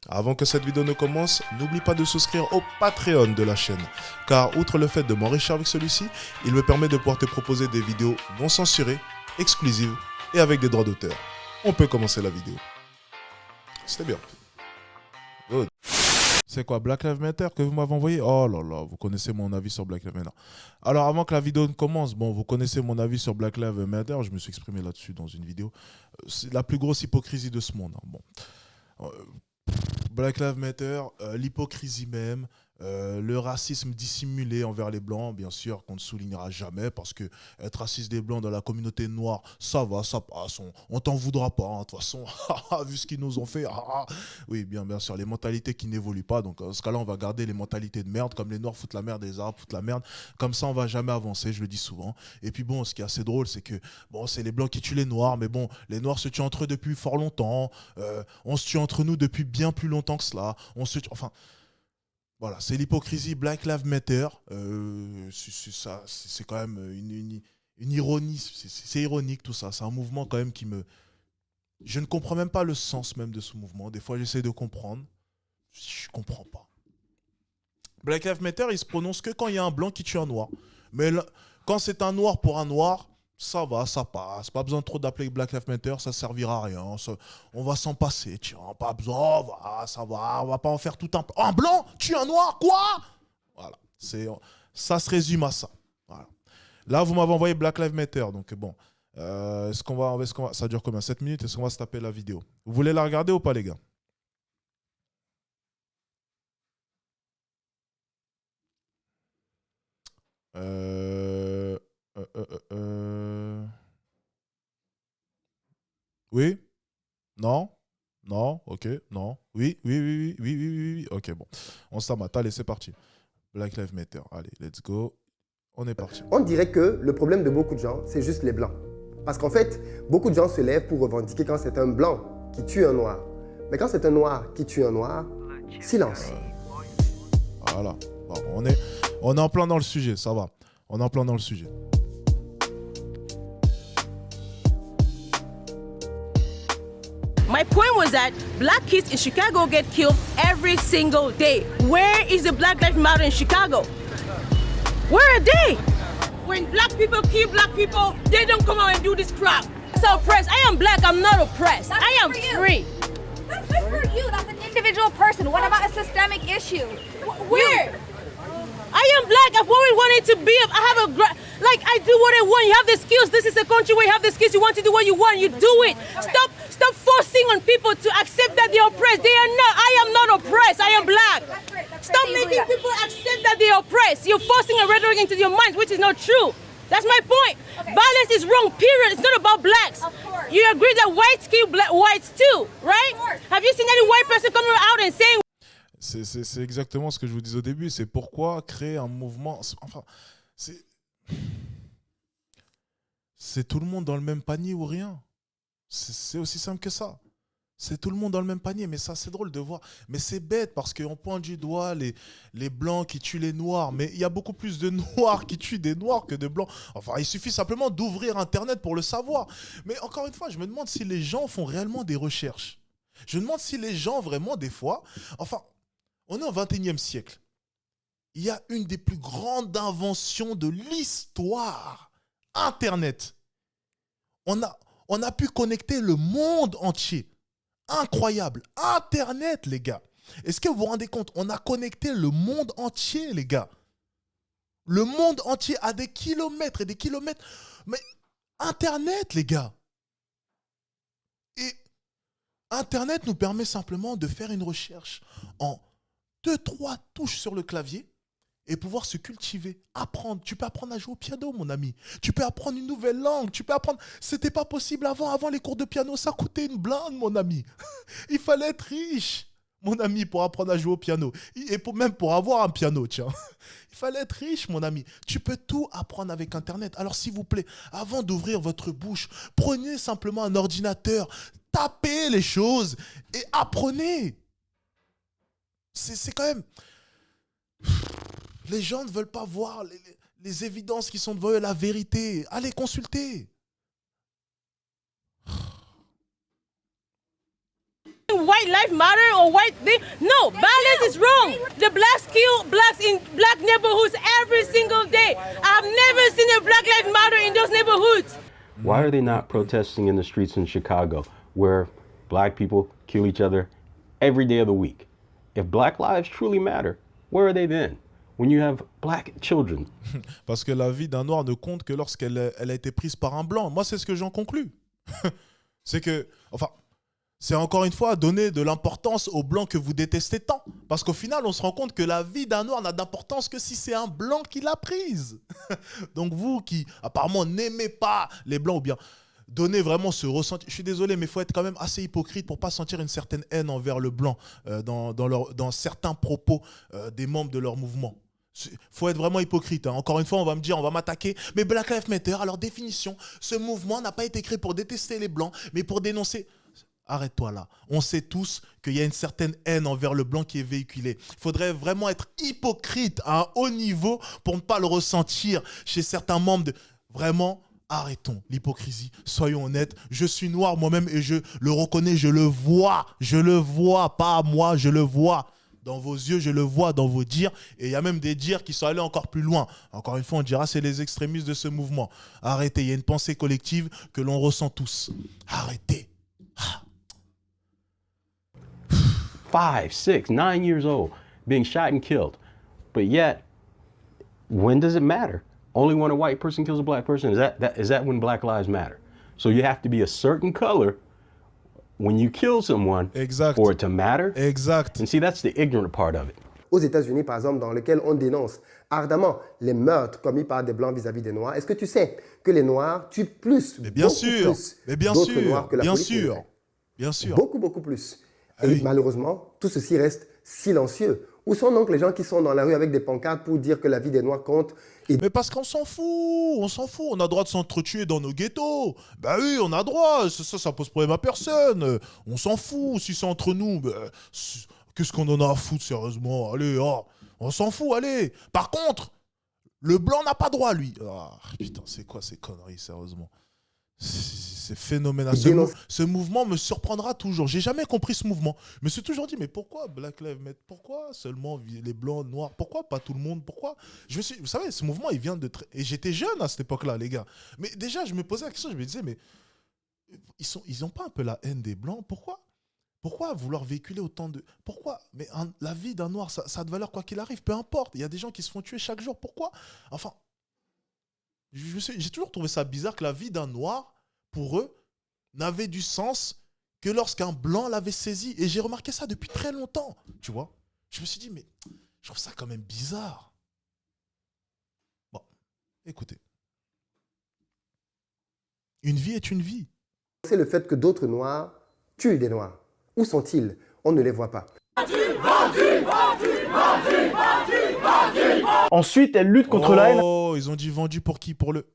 Avant que cette vidéo ne commence, n'oublie pas de souscrire au Patreon de la chaîne, car outre le fait de m'enrichir avec celui-ci, il me permet de pouvoir te proposer des vidéos non censurées, exclusives et avec des droits d'auteur. On peut commencer la vidéo. C'était bien. Good. C'est quoi, Black Lives Matter que vous m'avez envoyé? Oh là là, vous connaissez mon avis sur Black Lives Matter. Alors avant que la vidéo ne commence, bon, vous connaissez mon avis sur Black Lives Matter, je me suis exprimé là-dessus dans une vidéo. C'est la plus grosse hypocrisie de ce monde. Hein. Bon. Black Lives Matter, l'hypocrisie même, le racisme dissimulé envers les blancs, bien sûr, qu'on ne soulignera jamais, parce que être raciste des blancs dans la communauté noire, ça va, ça passe, on t'en voudra pas, hein, de toute façon, vu ce qu'ils nous ont fait, oui, bien sûr, les mentalités qui n'évoluent pas, donc dans ce cas-là, on va garder les mentalités de merde, comme les noirs foutent la merde et les arabes foutent la merde, comme ça, on va jamais avancer, je le dis souvent, et puis bon, ce qui est assez drôle, c'est que, bon, c'est les blancs qui tuent les noirs, mais bon, les noirs se tuent entre eux depuis fort longtemps, on se tue entre nous depuis bien plus longtemps que cela, on se tue, enfin... Voilà, c'est l'hypocrisie Black Lives Matter. C'est quand même une ironie. C'est ironique tout ça. C'est un mouvement quand même qui me... Je ne comprends même pas le sens même de ce mouvement. Des fois, j'essaie de comprendre. Je ne comprends pas. Black Lives Matter, il se prononce que quand il y a un blanc qui tue un noir. Mais là, quand c'est un noir pour un noir, ça va, ça passe. Pas besoin trop d'appeler Black Lives Matter, ça servira à rien. On va s'en passer, tiens, pas besoin, ça va, on va pas en faire tout un... Un blanc tue un noir, quoi? Voilà, ça se résume à ça. Voilà. Là, vous m'avez envoyé Black Lives Matter, donc bon. Ça dure combien? 7 minutes, est-ce qu'on va se taper la vidéo? Vous voulez la regarder ou pas, les gars? Oui? Non? Non? Ok. Non? Oui? Oui, oui, oui, oui, oui, oui, oui. Ok, bon. On s'amate. Allez, c'est parti. Black Lives Matter. Allez, let's go. On est parti. On dirait que le problème de beaucoup de gens, c'est juste les blancs. Parce qu'en fait, beaucoup de gens se lèvent pour revendiquer quand c'est un blanc qui tue un noir. Mais quand c'est un noir qui tue un noir, silence. Voilà. Bon, on est en plein dans le sujet, ça va. On est en plein dans le sujet. My point was that black kids in Chicago get killed every single day. Where is the Black Lives Matter in Chicago? Where are they? When black people kill black people, they don't come out and do this crap. So oppressed. I am black, I'm not oppressed. That's I am good for you. free. That's good for you. That's an individual person. What about a systemic issue? Where? I am black. I've always wanted to be. I have like I do what I want. You have the skills. This is a country where you have the skills. You want to do what you want. You do it. Stop forcing on people to accept that they're oppressed. They are not. I am not oppressed. I am black. Stop making people accept that they're oppressed. You're forcing a rhetoric into your minds, which is not true. That's my point. Okay. Violence is wrong, period. It's not about blacks. You agree that whites kill whites too, right? Have you seen any white person coming out and saying... C'est exactement ce que je vous disais au début. C'est pourquoi créer un mouvement... Enfin, c'est tout le monde dans le même panier ou rien. C'est aussi simple que ça. C'est tout le monde dans le même panier. Mais ça, c'est drôle de voir. Mais c'est bête parce qu'on pointe du doigt les blancs qui tuent les noirs. Mais il y a beaucoup plus de noirs qui tuent des noirs que de blancs. Enfin, il suffit simplement d'ouvrir Internet pour le savoir. Mais encore une fois, je me demande si les gens font réellement des recherches. Je me demande si les gens, vraiment, des fois... Enfin, on est au XXIe siècle. Il y a une des plus grandes inventions de l'histoire. Internet. On a pu connecter le monde entier. Incroyable. Internet, les gars. Est-ce que vous vous rendez compte? On a connecté le monde entier, les gars. Le monde entier à des kilomètres et des kilomètres. Mais Internet, les gars. Et Internet nous permet simplement de faire une recherche en 2-3 touches sur le clavier et pouvoir se cultiver, apprendre. Tu peux apprendre à jouer au piano, mon ami. Tu peux apprendre une nouvelle langue. Tu peux apprendre... C'était pas possible avant. Avant, les cours de piano, ça coûtait une blinde, mon ami. Il fallait être riche, mon ami, pour apprendre à jouer au piano. Et même pour avoir un piano, tiens. Il fallait être riche, mon ami. Tu peux tout apprendre avec Internet. Alors, s'il vous plaît, avant d'ouvrir votre bouche, prenez simplement un ordinateur, tapez les choses et apprenez. C'est quand même... Les gens ne veulent pas voir les évidences qui sont devant eux, la vérité. Allez consulter. White life matter or white thing. No, violence is wrong. The blacks kill blacks in black neighborhoods every single day. I've never seen a black life matter in those neighborhoods. Why are they not protesting in the streets in Chicago where black people kill each other every day of the week? If black lives truly matter, where are they then? When you have black children. Parce que la vie d'un noir ne compte que lorsqu'elle elle a été prise par un blanc. Moi, c'est ce que j'en conclus. C'est que, enfin, c'est encore une fois donner de l'importance aux blancs que vous détestez tant. Parce qu'au final, on se rend compte que la vie d'un noir n'a d'importance que si c'est un blanc qui l'a prise. Donc vous qui, apparemment, n'aimez pas les blancs ou bien donnez vraiment ce ressenti. Je suis désolé, mais il faut être quand même assez hypocrite pour ne pas sentir une certaine haine envers le blanc dans certains propos des membres de leur mouvement. Faut être vraiment hypocrite. Hein. Encore une fois, on va me dire, on va m'attaquer. Mais Black Lives Matter, à leur définition, ce mouvement n'a pas été créé pour détester les blancs, mais pour dénoncer. Arrête-toi là. On sait tous qu'il y a une certaine haine envers le blanc qui est véhiculée. Il faudrait vraiment être hypocrite à un haut niveau pour ne pas le ressentir chez certains membres de... Vraiment, arrêtons l'hypocrisie. Soyons honnêtes. Je suis noir moi-même et je le reconnais, je le vois. Je le vois, pas à moi, je le vois. Dans vos yeux, je le vois, dans vos dires. Et il y a même des dires qui sont allés encore plus loin. Encore une fois, on dira c'est les extrémistes de ce mouvement. Arrêtez, il y a une pensée collective que l'on ressent tous. Arrêtez. 5, 6, 9 years old, being shot and killed. But yet, when does it matter? Only when a white person kills a black person? Is that when Black Lives Matter? So you have to be a certain color when you kill someone Exact. for it to matter? Exact. And see, that's the ignorant part of it. Aux États-Unis, par exemple, dans lequel on dénonce ardemment les meurtres commis par des Blancs vis-à-vis des Noirs, est-ce que tu sais que les Noirs tuent plus, Mais bien beaucoup sûr, plus mais bien d'autres sûr, Noirs que la bien police ne le sûr, fait? bien sûr. Beaucoup, beaucoup plus. Ah Et oui. malheureusement, tout ceci reste silencieux. Où sont donc les gens qui sont dans la rue avec des pancartes pour dire que la vie des Noirs compte et Mais parce qu'on s'en fout, on s'en fout. On a droit de s'entretuer dans nos ghettos. Bah oui, on a droit. Ça pose problème à personne. On s'en fout. Si c'est entre nous, bah, qu'est-ce qu'on en a à foutre, sérieusement? Allez, oh, on s'en fout, allez. Par contre, le blanc n'a pas droit, lui. Ah, putain, c'est quoi ces conneries, sérieusement? C'est phénoménal. Ce mouvement me surprendra toujours. J'ai jamais compris ce mouvement. Je me suis toujours dit, mais pourquoi Black Lives Matter? Pourquoi seulement les blancs, noirs? Pourquoi pas tout le monde? Pourquoi? Vous savez, ce mouvement, il vient de... Et j'étais jeune à cette époque-là, les gars. Mais déjà, je me posais la question, je me disais, mais ils ont pas un peu la haine des blancs? Pourquoi vouloir véhiculer autant de... Pourquoi? Mais la vie d'un noir, ça a de valeur quoi qu'il arrive, peu importe. Il y a des gens qui se font tuer chaque jour. Pourquoi? Enfin... J'ai toujours trouvé ça bizarre que la vie d'un noir, pour eux, n'avait du sens que lorsqu'un blanc l'avait saisi. Et j'ai remarqué ça depuis très longtemps, tu vois. Je me suis dit, mais je trouve ça quand même bizarre. Bon, écoutez. Une vie est une vie. c'est le fait que d'autres Noirs tuent des Noirs. Où sont-ils? On ne les voit pas. Ensuite, elle lutte contre la haine. Oh, ils ont dit vendu pour qui? Pour le...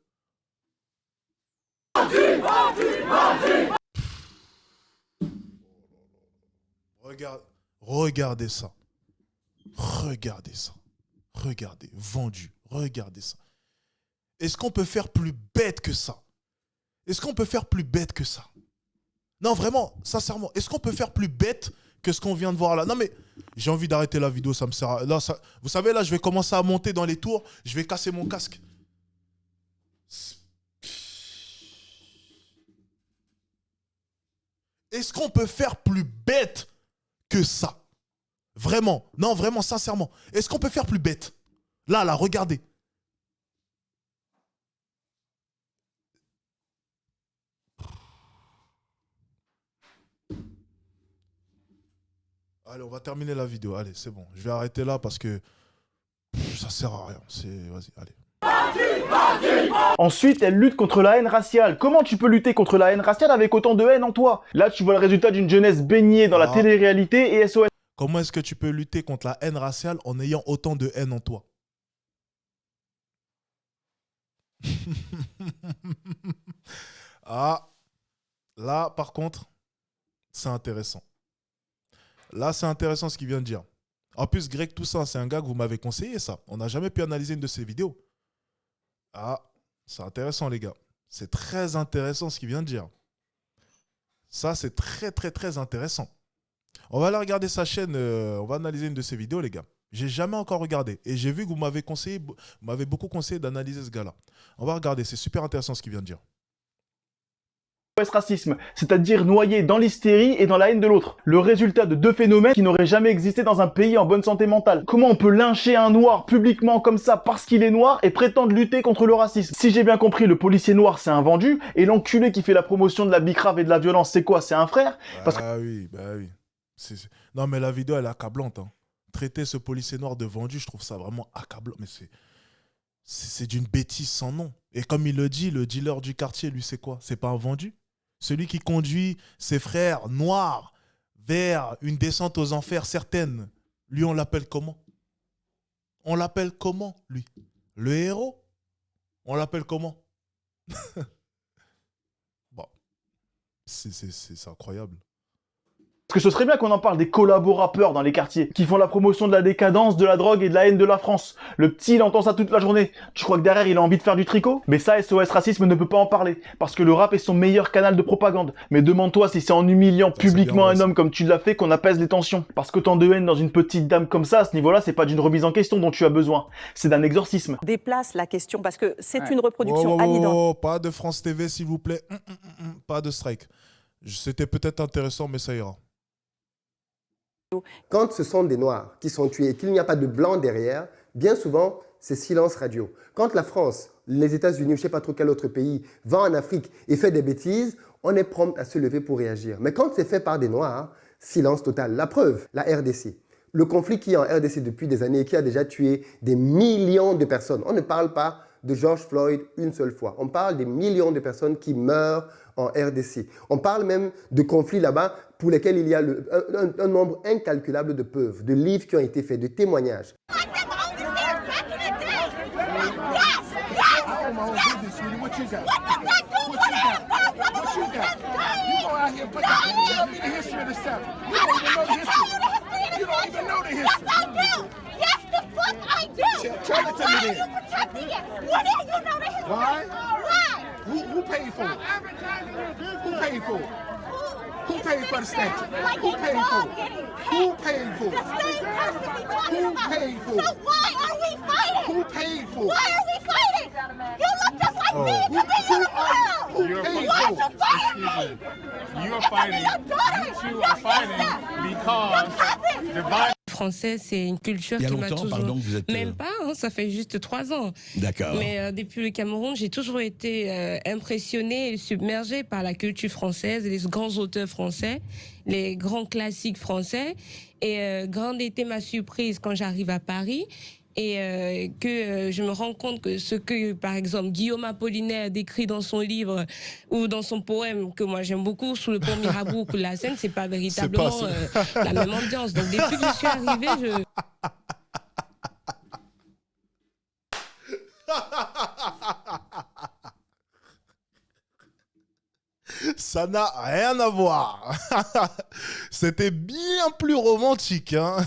Regardez ça. Regardez ça. Regardez. Vendu. Regardez ça. Est-ce qu'on peut faire plus bête que ça? Est-ce qu'on peut faire plus bête que ça? Non, vraiment, sincèrement, est-ce qu'on peut faire plus bête que ce qu'on vient de voir là? Non, mais j'ai envie d'arrêter la vidéo, ça me sert à... Là, ça... Vous savez, là, je vais commencer à monter dans les tours, je vais casser mon casque. Est-ce qu'on peut faire plus bête que ça? Vraiment. Non, vraiment, sincèrement. Est-ce qu'on peut faire plus bête? Là, regardez. Allez, on va terminer la vidéo. Allez, c'est bon. Je vais arrêter là parce que ça sert à rien. Vas-y, allez. Ensuite, elle lutte contre la haine raciale. Comment tu peux lutter contre la haine raciale avec autant de haine en toi? Là, tu vois le résultat d'une jeunesse baignée dans la télé-réalité et SOS. Comment est-ce que tu peux lutter contre la haine raciale en ayant autant de haine en toi? Ah, là, par contre, c'est intéressant. Là, c'est intéressant ce qu'il vient de dire. En plus, Greg Toussaint, c'est un gars que vous m'avez conseillé, ça. On n'a jamais pu analyser une de ses vidéos. Ah, c'est intéressant, les gars. C'est très intéressant ce qu'il vient de dire. Ça, c'est très, très, très intéressant. On va aller regarder sa chaîne, on va analyser une de ses vidéos, les gars. J'ai jamais encore regardé. Et j'ai vu que vous m'avez beaucoup conseillé d'analyser ce gars-là. On va regarder, c'est super intéressant ce qu'il vient de dire. Racisme, c'est-à-dire noyé dans l'hystérie et dans la haine de l'autre. Le résultat de deux phénomènes qui n'auraient jamais existé dans un pays en bonne santé mentale. Comment on peut lyncher un noir publiquement comme ça parce qu'il est noir et prétendre lutter contre le racisme? Si j'ai bien compris, le policier noir c'est un vendu et l'enculé qui fait la promotion de la bicrave et de la violence c'est quoi? C'est un frère? Parce que... Bah oui. Non mais la vidéo elle est accablante. Hein. Traiter ce policier noir de vendu, je trouve ça vraiment accablant. Mais c'est d'une bêtise sans nom. Et comme il le dit, le dealer du quartier, lui c'est quoi? C'est pas un vendu? Celui qui conduit ses frères noirs vers une descente aux enfers certaine. Lui, on l'appelle comment? On l'appelle comment, lui? Le héros? On l'appelle comment? Bon, c'est incroyable. Parce que ce serait bien qu'on en parle des collaborateurs dans les quartiers, qui font la promotion de la décadence, de la drogue et de la haine de la France. Le petit, il entend ça toute la journée. Tu crois que derrière, il a envie de faire du tricot? Mais ça, SOS Racisme ne peut pas en parler, parce que le rap est son meilleur canal de propagande. Mais demande-toi si c'est en humiliant publiquement un homme comme tu l'as fait qu'on apaise les tensions. Parce qu'autant de haine dans une petite dame comme ça, à ce niveau-là, c'est pas d'une remise en question dont tu as besoin. C'est d'un exorcisme. Déplace la question, parce que c'est une reproduction à l'identique. Pas de France TV, s'il vous plaît. Pas de strike. C'était peut-être intéressant, mais ça ira. Quand ce sont des Noirs qui sont tués et qu'il n'y a pas de Blancs derrière, bien souvent, c'est silence radio. Quand la France, les États-Unis, je ne sais pas trop quel autre pays, va en Afrique et fait des bêtises, on est prompt à se lever pour réagir. Mais quand c'est fait par des Noirs, silence total. La preuve, la RDC. Le conflit qui est en RDC depuis des années et qui a déjà tué des millions de personnes. On ne parle pas de George Floyd une seule fois. On parle des millions de personnes qui meurent en RDC. On parle même de conflits là-bas pour lesquels il y a un nombre incalculable de preuves, de livres qui ont été faits, de témoignages. Who paid for it? Who paid for it? Who paid for the statue? Who paid for it? Who paid for it? The same person we talking Who about. paid for it? So why are we fighting? Who paid for it? Why are we fighting? You look just like me. You be Who uniform. You're Why paid are for you fighting me? You are fighting. You are fighting because the violence. Français, c'est une culture Il y a qui m'a longtemps, toujours... pardon, que vous êtes... Même pas, hein, ça fait juste 3 ans. D'accord. Mais depuis le Cameroun, j'ai toujours été impressionnée et submergée par la culture française, les grands auteurs français, les grands classiques français. Et grande était ma surprise quand j'arrive à Paris et que je me rends compte que ce que, par exemple, Guillaume Apollinaire décrit dans son livre ou dans son poème, que moi j'aime beaucoup, Sous le pont Mirabeau, que la scène, c'est pas véritablement la même ambiance. Donc depuis que je suis arrivée, Ça n'a rien à voir. C'était bien plus romantique, hein.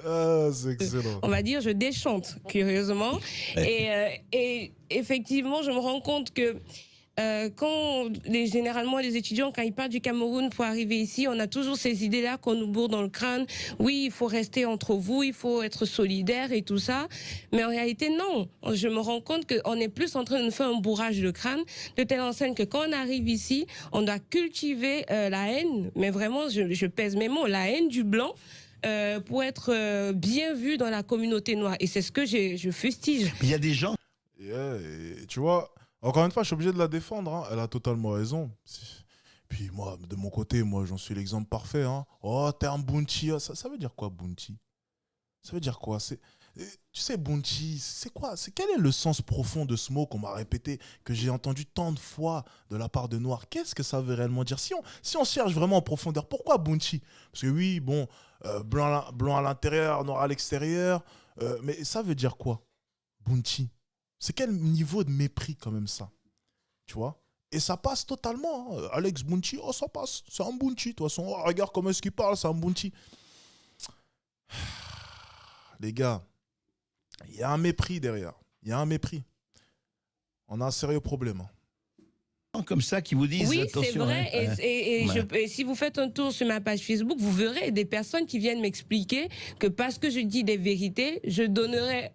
Ah, c'est excellent. On va dire, je déchante, curieusement. Et effectivement, je me rends compte que généralement, les étudiants, quand ils partent du Cameroun pour arriver ici, on a toujours ces idées-là qu'on nous bourre dans le crâne. Oui, il faut rester entre vous, il faut être solidaire et tout ça. Mais en réalité, non. Je me rends compte qu'on est plus en train de nous faire un bourrage de crâne, de telle enseigne que quand on arrive ici, on doit cultiver la haine. Mais vraiment, je pèse mes mots, la haine du blanc. Pour être bien vu dans la communauté noire. Et c'est ce que je fustige. Il y a des gens... Et tu vois, encore une fois, je suis obligé de la défendre. Hein. Elle a totalement raison. Puis moi, de mon côté, moi, j'en suis l'exemple parfait. Hein. Oh, t'es un bounty. Ça veut dire quoi, bounty? Ça veut dire quoi? Tu sais, bounty, c'est quoi? Quel est le sens profond de ce mot qu'on m'a répété, que j'ai entendu tant de fois de la part de Noirs? Qu'est-ce que ça veut réellement dire? Si on cherche vraiment en profondeur, pourquoi bounty? Parce que oui, bon, blanc à l'intérieur, noir à l'extérieur, mais ça veut dire quoi, bounty? C'est quel niveau de mépris quand même ça? Tu vois? Et ça passe totalement. Hein. Alex Bounty, oh ça passe, c'est un bounty. De toute façon, oh, regarde comment est-ce qu'il parle, c'est un bounty. Les gars, il y a un mépris derrière. Il y a un mépris. On a un sérieux problème. Hein. gens comme ça qui vous disent Oui, attention. c'est vrai. hein. Et si vous faites un tour sur ma page Facebook, vous verrez des personnes qui viennent m'expliquer que parce que je dis des vérités, je donnerai,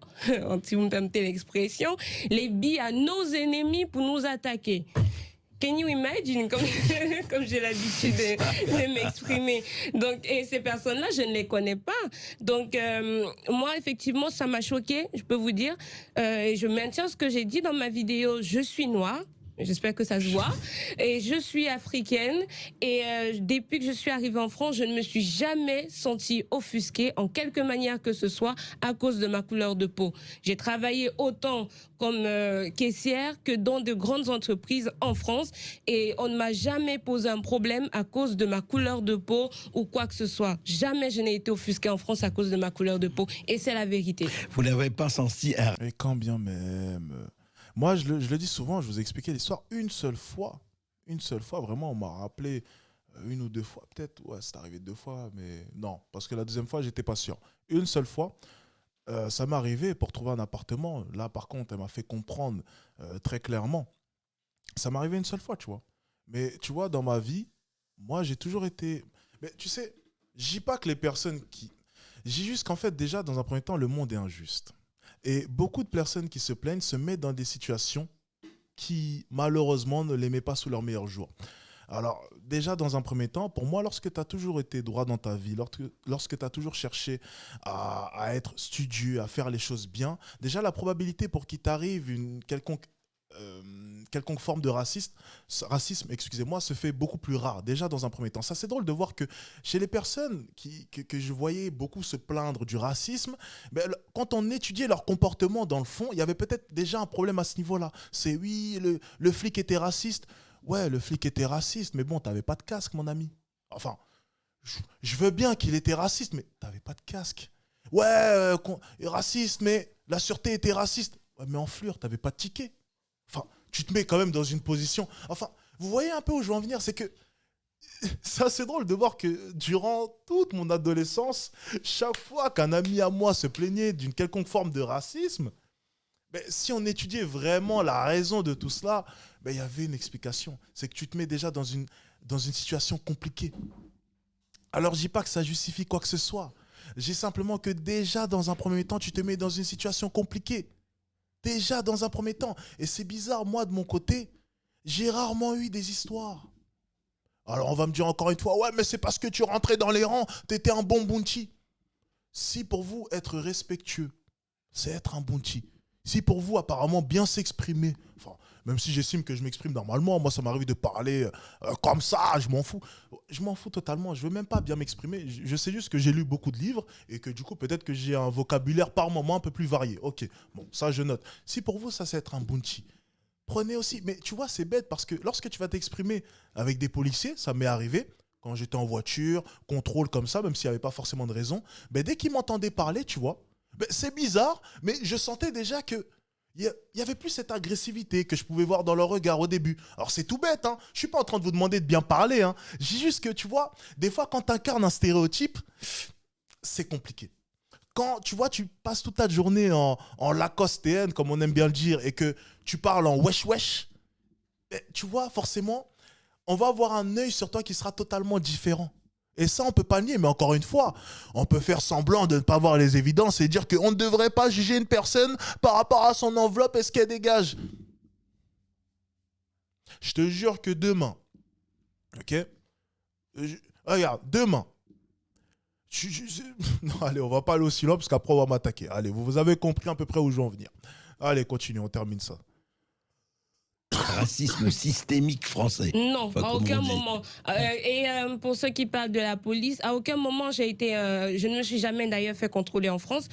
si vous me permettez l'expression, les billes à nos ennemis pour nous attaquer. Can you imagine, comme j'ai l'habitude de m'exprimer. Donc, et ces personnes-là, je ne les connais pas. Donc, moi, effectivement, ça m'a choquée, je peux vous dire. Et je maintiens ce que j'ai dit dans ma vidéo. Je suis noire. J'espère que ça se voit. Et je suis africaine. Et depuis que je suis arrivée en France, je ne me suis jamais sentie offusquée en quelque manière que ce soit à cause de ma couleur de peau. J'ai travaillé autant comme caissière que dans de grandes entreprises en France. Et on ne m'a jamais posé un problème à cause de ma couleur de peau ou quoi que ce soit. Jamais je n'ai été offusquée en France à cause de ma couleur de peau. Et c'est la vérité. Vous n'avez pas senti un... Et quand bien même... Moi, je le dis souvent, je vous ai expliqué l'histoire une seule fois, vraiment, on m'a rappelé une ou deux fois, peut-être, ouais, c'est arrivé 2 fois, mais non, parce que la deuxième fois, j'étais pas sûr. Une seule fois, ça m'est arrivé pour trouver un appartement. Là, par contre, elle m'a fait comprendre très clairement. Ça m'est arrivé une seule fois, tu vois. Mais tu vois, dans ma vie, moi, j'ai toujours été... Mais tu sais, je dis pas que les personnes qui... Je dis juste qu'en fait, déjà, dans un premier temps, le monde est injuste. Et beaucoup de personnes qui se plaignent se mettent dans des situations qui, malheureusement, ne les mettent pas sous leur meilleur jour. Alors, déjà, dans un premier temps, pour moi, lorsque tu as toujours été droit dans ta vie, lorsque tu as toujours cherché à être studieux, à faire les choses bien, déjà, la probabilité pour qu'il t'arrive une quelconque forme de racisme, excusez-moi, se fait beaucoup plus rare, déjà dans un premier temps. Ça, c'est drôle de voir que chez les personnes que je voyais beaucoup se plaindre du racisme, ben, quand on étudiait leur comportement dans le fond, il y avait peut-être déjà un problème à ce niveau-là. C'est oui, le flic était raciste. Ouais, le flic était raciste, mais bon, t'avais pas de casque, mon ami. Enfin, je veux bien qu'il était raciste, mais t'avais pas de casque. Ouais, raciste, mais la sûreté était raciste. Ouais, mais en fleur, t'avais pas de ticket. Enfin, tu te mets quand même dans une position... Enfin, vous voyez un peu où je veux en venir, c'est que c'est assez drôle de voir que durant toute mon adolescence, chaque fois qu'un ami à moi se plaignait d'une quelconque forme de racisme, ben, si on étudiait vraiment la raison de tout cela, ben, il y avait une explication. C'est que tu te mets déjà dans une situation compliquée. Alors, je dis pas que ça justifie quoi que ce soit. Je dis simplement que déjà, dans un premier temps, tu te mets dans une situation compliquée. Déjà, dans un premier temps. Et c'est bizarre, moi, de mon côté, j'ai rarement eu des histoires. Alors, on va me dire encore une fois, ouais, mais c'est parce que tu rentrais dans les rangs, t'étais un bon bounty. Si pour vous, être respectueux, c'est être un bounty. Si pour vous, apparemment, bien s'exprimer, enfin, même si j'estime que je m'exprime normalement, moi, ça m'arrive de parler comme ça, je m'en fous. Je m'en fous totalement, je veux même pas bien m'exprimer. Je sais juste que j'ai lu beaucoup de livres et que du coup, peut-être que j'ai un vocabulaire par moment un peu plus varié. Ok, bon, ça, je note. Si pour vous, ça, c'est être un bounty, prenez aussi. Mais tu vois, c'est bête parce que lorsque tu vas t'exprimer avec des policiers, ça m'est arrivé, quand j'étais en voiture, contrôle comme ça, même s'il n'y avait pas forcément de raison, ben, dès qu'ils m'entendaient parler, tu vois, ben, c'est bizarre, mais je sentais déjà que il y avait plus cette agressivité que je pouvais voir dans leur regard au début. Alors c'est tout bête, hein. Je suis pas en train de vous demander de bien parler, hein. Je dis juste que, tu vois, des fois quand tu incarnes un stéréotype, c'est compliqué. Quand, tu vois, tu passes toute ta journée en lacostéenne, comme on aime bien le dire, et que tu parles en wesh wesh, tu vois, forcément, on va avoir un œil sur toi qui sera totalement différent. Et ça, on peut pas nier, mais encore une fois, on peut faire semblant de ne pas voir les évidences et dire qu'on ne devrait pas juger une personne par rapport à son enveloppe et ce qu'elle dégage. Je te jure que demain, ok, regarde, demain, non, allez, on va pas aller aussi loin parce qu'après on va m'attaquer. Allez, vous avez compris à peu près où je veux en venir. Allez, continue, on termine ça. Racisme systémique français. Non, Enfin, à aucun moment. Pour ceux qui parlent de la police, à aucun moment je ne me suis jamais d'ailleurs fait contrôler en France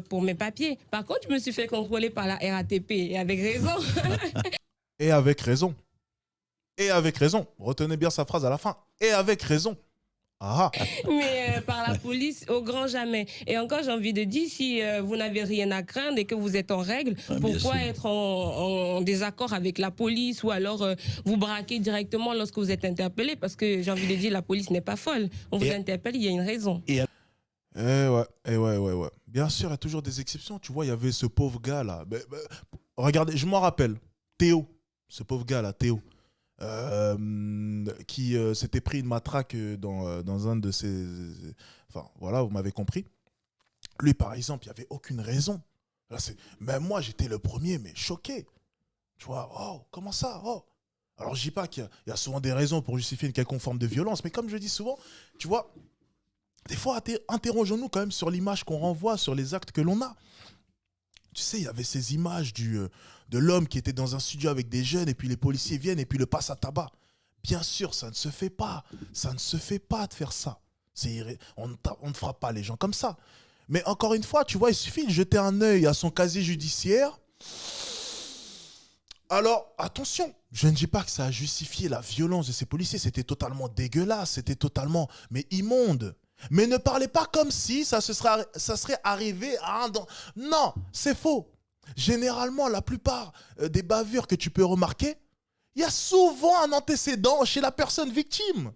pour mes papiers. Par contre, je me suis fait contrôler par la RATP et avec raison. Et avec raison. Et avec raison. Retenez bien sa phrase à la fin. Et avec raison. Ah. Mais par la police, au grand jamais. Et encore, j'ai envie de dire, si vous n'avez rien à craindre et que vous êtes en règle, pourquoi être en désaccord avec la police ou alors vous braquer directement lorsque vous êtes interpellé? Parce que j'ai envie de dire, la police n'est pas folle. On vous interpelle, il y a une raison. Ouais. Bien sûr, il y a toujours des exceptions. Tu vois, il y avait ce pauvre gars là. Regardez, je m'en rappelle. Théo. Ce pauvre gars là, Théo. qui s'était pris une matraque dans un de ses... Enfin, voilà, vous m'avez compris. Lui, par exemple, il n'y avait aucune raison. Là, même moi, j'étais le premier, mais choqué. Tu vois, oh, comment ça, oh. Alors, je dis pas qu'il y a souvent des raisons pour justifier une quelconque forme de violence, mais comme je dis souvent, tu vois, des fois, interrogeons-nous quand même sur l'image qu'on renvoie, sur les actes que l'on a. Tu sais, il y avait ces images de l'homme qui était dans un studio avec des jeunes, et puis les policiers viennent, et puis le passent à tabac. Bien sûr, ça ne se fait pas. Ça ne se fait pas de faire ça. On ne frappe pas les gens comme ça. Mais encore une fois, tu vois, il suffit de jeter un œil à son casier judiciaire. Alors, attention, je ne dis pas que ça a justifié la violence de ces policiers. C'était totalement dégueulasse, c'était totalement, mais immonde. Mais ne parlez pas comme si ça serait arrivé à un... Non, c'est faux. Généralement, la plupart des bavures que tu peux remarquer, il y a souvent un antécédent chez la personne victime.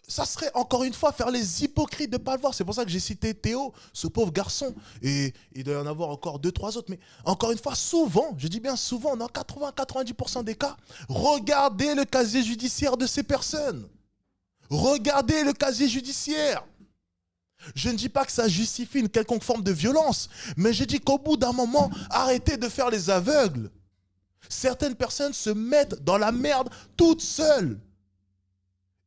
Ça serait, encore une fois, faire les hypocrites de ne pas le voir. C'est pour ça que j'ai cité Théo, ce pauvre garçon. Et il doit y en avoir encore 2-3 autres. Mais encore une fois, souvent, je dis bien souvent, dans 80-90% des cas, regardez le casier judiciaire de ces personnes. Regardez le casier judiciaire. Je ne dis pas que ça justifie une quelconque forme de violence, mais je dis qu'au bout d'un moment, arrêtez de faire les aveugles. Certaines personnes se mettent dans la merde toutes seules.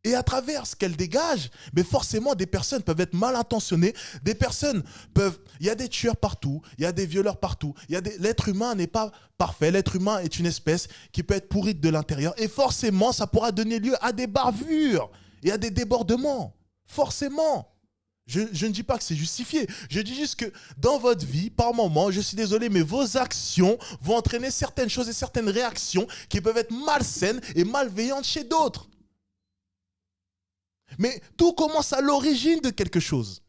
Et à travers ce qu'elles dégagent, mais forcément des personnes peuvent être mal intentionnées, des personnes peuvent... Il y a des tueurs partout, il y a des violeurs partout, l'être humain n'est pas parfait, l'être humain est une espèce qui peut être pourrie de l'intérieur, et forcément ça pourra donner lieu à des bavures et à des débordements. Forcément. Je ne dis pas que c'est justifié, je dis juste que dans votre vie, par moment, je suis désolé, mais vos actions vont entraîner certaines choses et certaines réactions qui peuvent être malsaines et malveillantes chez d'autres. Mais tout commence à l'origine de quelque chose.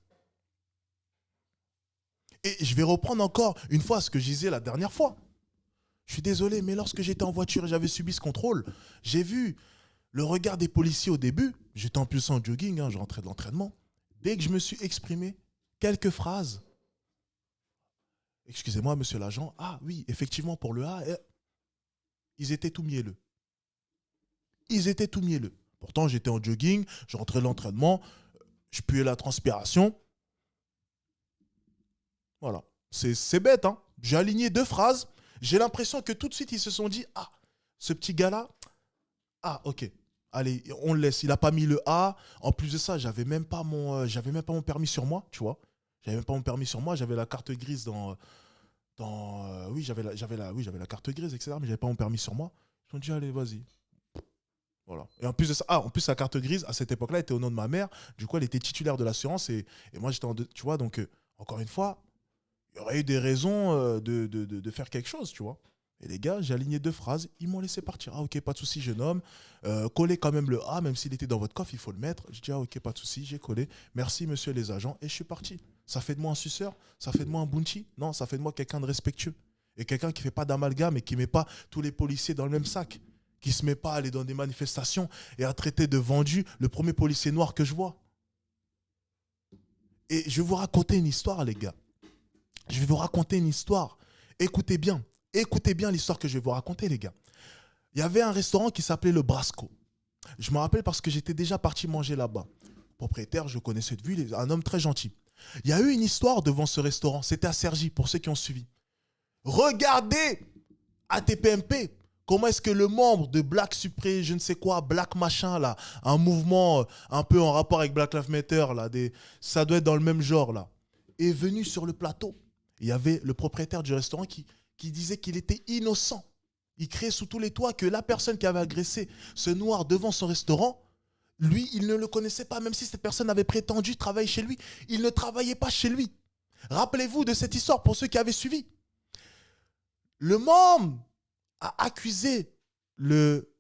Et je vais reprendre encore une fois ce que je disais la dernière fois. Je suis désolé, mais lorsque j'étais en voiture et j'avais subi ce contrôle, j'ai vu le regard des policiers au début. J'étais en plus en jogging, je rentrais de l'entraînement. Dès que je me suis exprimé, quelques phrases. Excusez-moi, monsieur l'agent. Ah oui, effectivement, pour le A, ils étaient tout mielleux. Ils étaient tout mielleux. Pourtant, j'étais en jogging, je rentrais de l'entraînement, je puais la transpiration. Voilà. C'est bête, hein. J'ai aligné 2 phrases. J'ai l'impression que tout de suite, ils se sont dit, ah, ce petit gars-là, ah, ok. Allez, on le laisse. Il n'a pas mis le A. En plus de ça, j'avais même pas mon permis sur moi, tu vois. J'avais même pas mon permis sur moi. J'avais la carte grise oui, j'avais la carte grise, etc. Mais j'avais pas mon permis sur moi. Ils m'ont dit, allez, vas-y. Voilà. Et en plus de ça, la carte grise, à cette époque-là, était au nom de ma mère. Du coup, elle était titulaire de l'assurance. Et moi, j'étais tu vois, donc, encore une fois, il y aurait eu des raisons de faire quelque chose, tu vois. Et les gars, j'ai aligné 2 phrases, ils m'ont laissé partir. Ah ok, pas de souci, jeune homme. Collez quand même le A, même s'il était dans votre coffre, il faut le mettre. J'ai dit, ah ok, pas de souci, j'ai collé. Merci monsieur les agents, et je suis parti. Ça fait de moi un suceur? Ça fait de moi un bounty? Non, ça fait de moi quelqu'un de respectueux. Et quelqu'un qui ne fait pas d'amalgame et qui ne met pas tous les policiers dans le même sac. Qui ne se met pas à aller dans des manifestations et à traiter de vendu le premier policier noir que je vois. Et je vais vous raconter une histoire, les gars. Je vais vous raconter une histoire. Écoutez bien. Écoutez bien l'histoire que je vais vous raconter, les gars. Il y avait un restaurant qui s'appelait le Brasco. Je me rappelle parce que j'étais déjà parti manger là-bas. Propriétaire, je connaissais de vue, un homme très gentil. Il y a eu une histoire devant ce restaurant. C'était à Cergy, pour ceux qui ont suivi. Regardez ATPMP. Comment est-ce que le membre de Black Supré, je ne sais quoi, Black machin, là, un mouvement un peu en rapport avec Black Lives Matter, là, ça doit être dans le même genre, là, est venu sur le plateau. Il y avait le propriétaire du restaurant qui disait qu'il était innocent. Il criait sous tous les toits que la personne qui avait agressé ce noir devant son restaurant, lui, il ne le connaissait pas, même si cette personne avait prétendu travailler chez lui. Il ne travaillait pas chez lui. Rappelez-vous de cette histoire pour ceux qui avaient suivi. Le membre a accusé le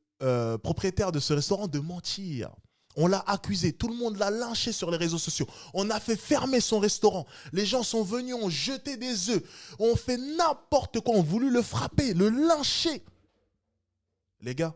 propriétaire de ce restaurant de mentir. On l'a accusé, tout le monde l'a lynché sur les réseaux sociaux. On a fait fermer son restaurant. Les gens sont venus, ont jeté des œufs, ont fait n'importe quoi, ont voulu le frapper, le lyncher. Les gars,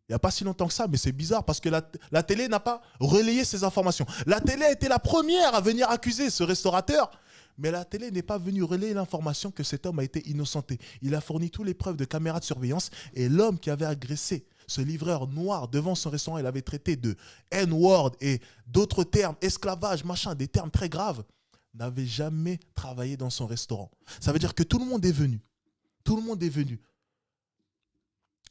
Il n'y a pas si longtemps que ça, mais c'est bizarre parce que la télé n'a pas relayé ces informations. La télé a été la première à venir accuser ce restaurateur, mais la télé n'est pas venue relayer l'information que cet homme a été innocenté. Il a fourni toutes les preuves de caméras de surveillance et l'homme qui avait agressé ce livreur noir devant son restaurant, il l'avait traité de N-word et d'autres termes, esclavage, machin, des termes très graves, n'avait jamais travaillé dans son restaurant. Ça veut dire que tout le monde est venu. Tout le monde est venu.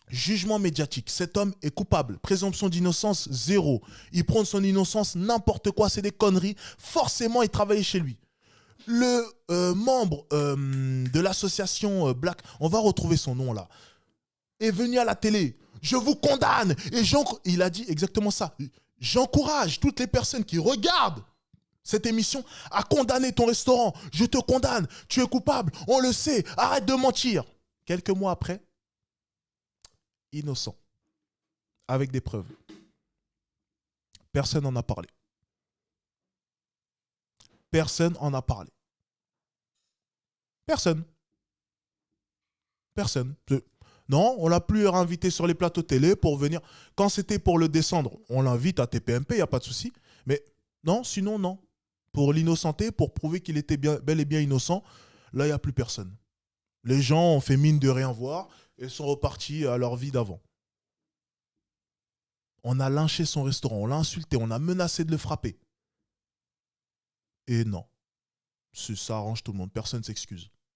Jugement médiatique. Cet homme est coupable. Présomption d'innocence, 0. Il prend son innocence, n'importe quoi, c'est des conneries. Forcément, il travaillait chez lui. Le membre de l'association Black, on va retrouver son nom là, est venu à la télé. Je vous condamne. Et il a dit exactement ça. J'encourage toutes les personnes qui regardent cette émission à condamner ton restaurant. Je te condamne. Tu es coupable. On le sait. Arrête de mentir. Quelques mois après, innocent. Avec des preuves. Personne n'en a parlé. Personne n'en a parlé. Personne. Personne. Non, on l'a plus réinvité sur les plateaux télé pour venir. Quand c'était pour le descendre, on l'invite à TPMP, il n'y a pas de souci. Mais non, sinon, non. Pour l'innocenter, pour prouver qu'il était bel et bien innocent, là, il n'y a plus personne. Les gens ont fait mine de rien voir et sont repartis à leur vie d'avant. On a lynché son restaurant, on l'a insulté, on a menacé de le frapper. Et non. Ça arrange tout le monde, personne ne s'excuse.